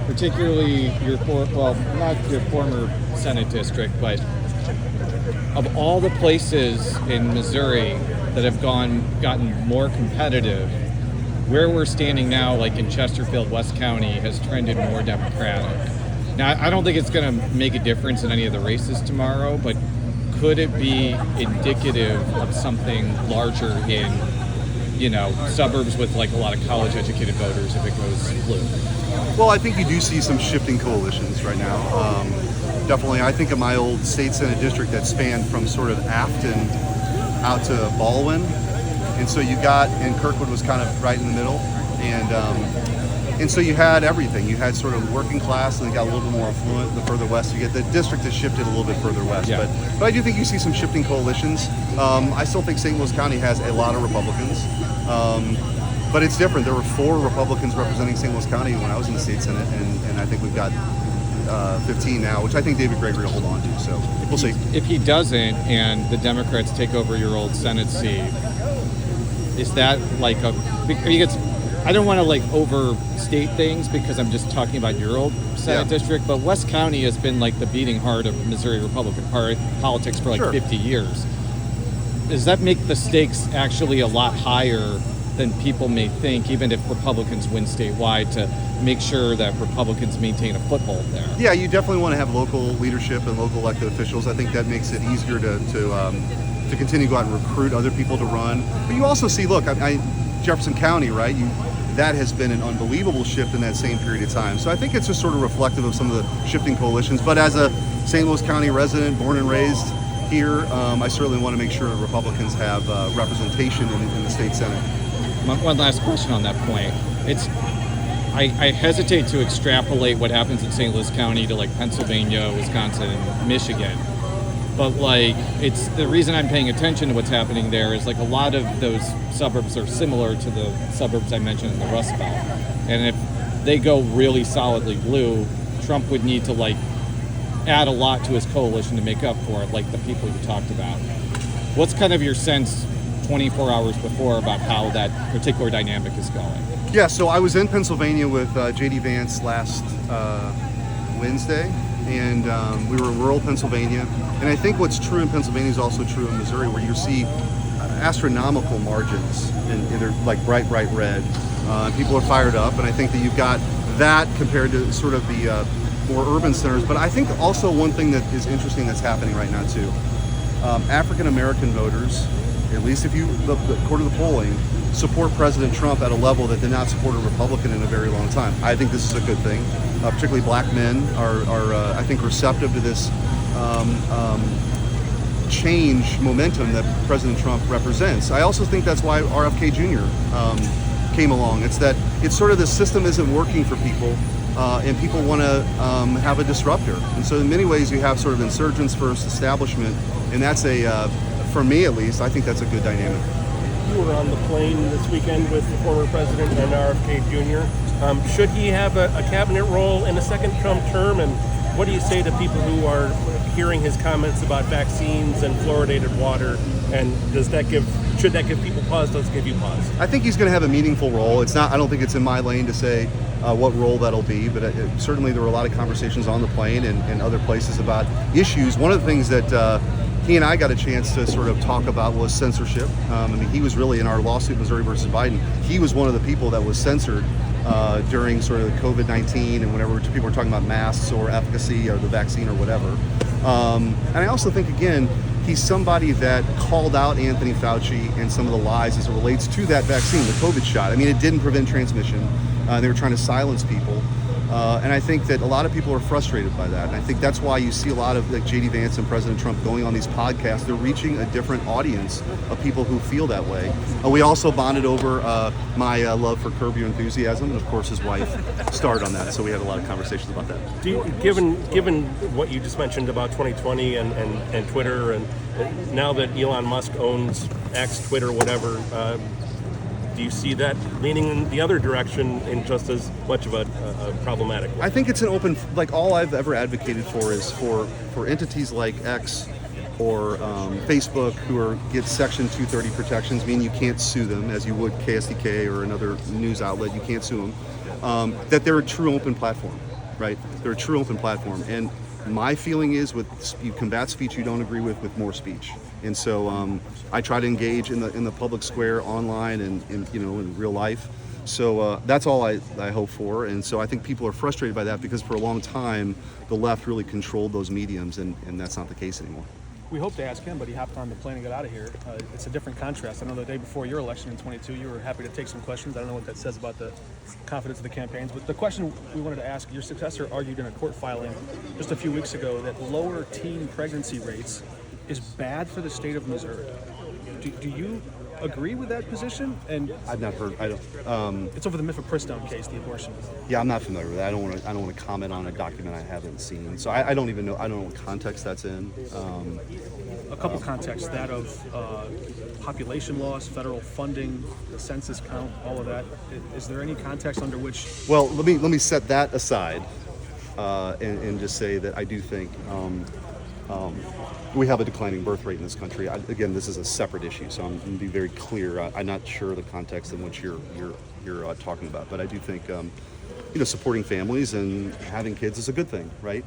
particularly not your former Senate district, but of all the places in Missouri that have gotten more competitive, where we're standing now, like in Chesterfield, West County, has trended more Democratic. Now, I don't think it's going to make a difference in any of the races tomorrow, but could it be indicative of something larger in, suburbs with like a lot of college-educated voters if it goes blue? Well, I think you do see some shifting coalitions right now. Definitely, I think of my old state Senate district that spanned from sort of Afton out to Baldwin. And so and Kirkwood was kind of right in the middle. And so you had everything. You had sort of working class, and it got a little bit more affluent the further west you get. The district has shifted a little bit further west. Yeah. But I do think you see some shifting coalitions. I still think St. Louis County has a lot of Republicans. But it's different. There were 4 Republicans representing St. Louis County when I was in the state Senate, and I think we've got 15 now, which I think David Gregory will hold on to. So we'll see. If he doesn't, and the Democrats take over your old Senate seat, is that like I don't want to like overstate things because I'm just talking about your old Senate district, but West County has been like the beating heart of Missouri Republican politics for like 50 years. Does that make the stakes actually a lot higher than people may think, even if Republicans win statewide, to make sure that Republicans maintain a foothold there? Yeah, you definitely want to have local leadership and local elected officials. I think that makes it easier to continue to go out and recruit other people to run. But you also see, look, Jefferson County, right? That has been an unbelievable shift in that same period of time. So I think it's just sort of reflective of some of the shifting coalitions. But as a St. Louis County resident, born and raised here, I certainly want to make sure Republicans have representation in the state Senate. One last question on that point. I hesitate to extrapolate what happens in St. Louis County to like Pennsylvania, Wisconsin, and Michigan. But like, it's the reason I'm paying attention to what's happening there is like a lot of those suburbs are similar to the suburbs I mentioned in the Rust Belt. And if they go really solidly blue, Trump would need to like add a lot to his coalition to make up for it, like the people you talked about. What's kind of your sense 24 hours before about how that particular dynamic is going? Yeah, so I was in Pennsylvania with J.D. Vance last Wednesday. And we were in rural Pennsylvania. And I think what's true in Pennsylvania is also true in Missouri, where you see astronomical margins in they're like bright red. People are fired up, and I think that you've got that compared to sort of the more urban centers. But I think also one thing that is interesting that's happening right now too, African American voters, at least if you according to the polling, support President Trump at a level that did not support a Republican in a very long time. I think this is a good thing. Particularly black men are I think, receptive to this change momentum that President Trump represents. I also think that's why RFK Jr. Came along. It's sort of the system isn't working for people, and people want to have a disruptor. And so in many ways you have sort of insurgents versus establishment, and that's for me at least, I think that's a good dynamic. You were on the plane this weekend with the former president and RFK Jr. Should he have a cabinet role in a second Trump term? And what do you say to people who are hearing his comments about vaccines and fluoridated water? And should that give people pause? Does it give you pause? I think he's going to have a meaningful role. I don't think it's in my lane to say what role that'll be, but certainly there were a lot of conversations on the plane and other places about issues. One of the things that he and I got a chance to sort of talk about was censorship. He was really in our lawsuit, Missouri versus Biden. He was one of the people that was censored during sort of the COVID-19 and whenever people were talking about masks or efficacy or the vaccine or whatever. And I also think, again, he's somebody that called out Anthony Fauci and some of the lies as it relates to that vaccine, the COVID shot. It didn't prevent transmission. They were trying to silence people. And I think that a lot of people are frustrated by that. And I think that's why you see a lot of like J.D. Vance and President Trump going on these podcasts. They're reaching a different audience of people who feel that way. We also bonded over my love for Curb Your Enthusiasm. And of course, his wife starred on that. So we had a lot of conversations about that. Given what you just mentioned about 2020 and Twitter, and now that Elon Musk owns X, Twitter, whatever, do you see that leaning in the other direction in just as much of a problematic way? I think it's an open, like all I've ever advocated for is for entities like X or Facebook who get Section 230 protections, meaning you can't sue them as you would KSDK or another news outlet, you can't sue them, that they're a true open platform. right? They're a true open platform. And my feeling is you combat speech you don't agree with more speech. And so I try to engage in the public square, online, and in real life. So that's all I hope for. And so I think people are frustrated by that because for a long time the left really controlled those mediums, and that's not the case anymore. We hope to ask him, but he hopped on the plane and got out of here. It's a different contrast. I know the day before your election in 22, you were happy to take some questions. I don't know what that says about the confidence of the campaigns, but the question we wanted to ask, your successor argued in a court filing just a few weeks ago that lower teen pregnancy rates is bad for the state of Missouri. Do you agree with that position? And I've not heard. I don't. it's over the mifepristone case, the abortion. Yeah, I'm not familiar with that. I don't want to comment on a document I haven't seen. So I don't even know. I don't know what context that's in. A couple contexts, that of population loss, federal funding, the census count, all of that. Is there any context under which? Well, let me set that aside and just say that I do think we have a declining birth rate in this country. Again, this is a separate issue, so I'm going to be very clear. I'm not sure the context in which you're talking about, but I do think supporting families and having kids is a good thing, right?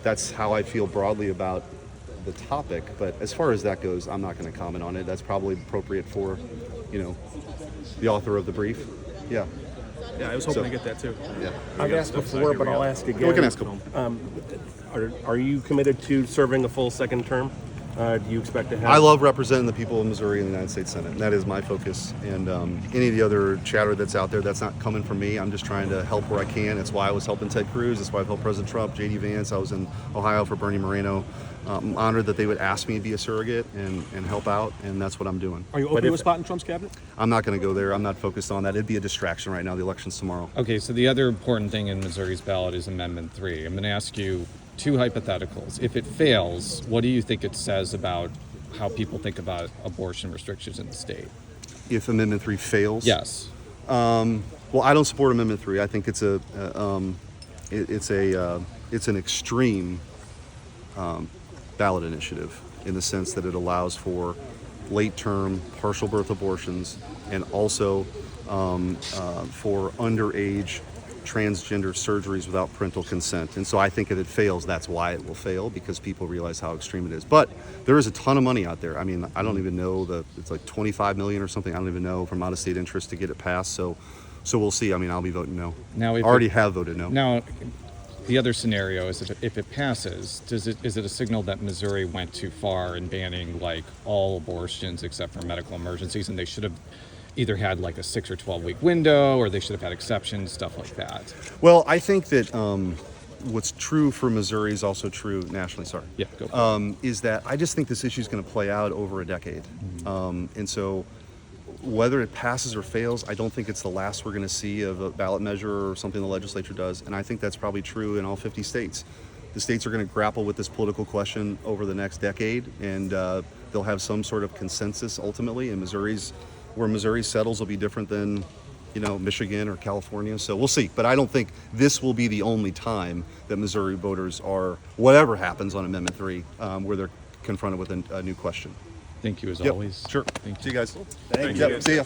That's how I feel broadly about the topic. But as far as that goes, I'm not going to comment on it. That's probably appropriate for, the author of the brief. Yeah. Yeah, I was hoping to get that too. Yeah. I've asked before, but I'll ask again. We can ask them. Are you committed to serving a full second term? Do you expect to have? I love representing the people of Missouri in the United States Senate, and that is my focus. And any of the other chatter that's out there, that's not coming from me. I'm just trying to help where I can. That's why I was helping Ted Cruz. That's why I've helped President Trump, J.D. Vance. I was in Ohio for Bernie Moreno. I'm honored that they would ask me to be a surrogate and help out, and that's what I'm doing. Are you open to a spot in Trump's cabinet? I'm not going to go there. I'm not focused on that. It'd be a distraction right now. The election's tomorrow. Okay, so the other important thing in Missouri's ballot is Amendment 3. I'm going to ask you two hypotheticals. If it fails, what do you think it says about how people think about abortion restrictions in the state? If Amendment 3 fails? Yes. Well, I don't support Amendment 3. I think it's an extreme ballot initiative in the sense that it allows for late-term partial birth abortions and also for underage transgender surgeries without parental consent. And so I think if it fails, that's why it will fail, because people realize how extreme it is. But there is a ton of money out there. I mean, I don't even know it's like 25 million or something. I don't even know, from out-of-state interest to get it passed. So we'll see. I mean, I'll be voting no. Now, I already have voted no. Now, the other scenario is if it passes, is it a signal that Missouri went too far in banning like all abortions except for medical emergencies, and they should have either had like a 6 or 12-week window, or they should have had exceptions, stuff like that? Well, I think that what's true for Missouri is also true nationally. Sorry. Yeah, go for it. Is that I just think this issue is going to play out over a decade. And so whether it passes or fails, I don't think it's the last we're going to see of a ballot measure or something the legislature does. And I think that's probably true in all 50 states. The states are going to grapple with this political question over the next decade, and they'll have some sort of consensus ultimately. And where Missouri settles will be different than, Michigan or California. So we'll see. But I don't think this will be the only time that Missouri voters are, whatever happens on Amendment 3, where they're confronted with a new question. Thank you as Yep. always. Sure. Thank you. See you guys. Thank Yep. you. See ya.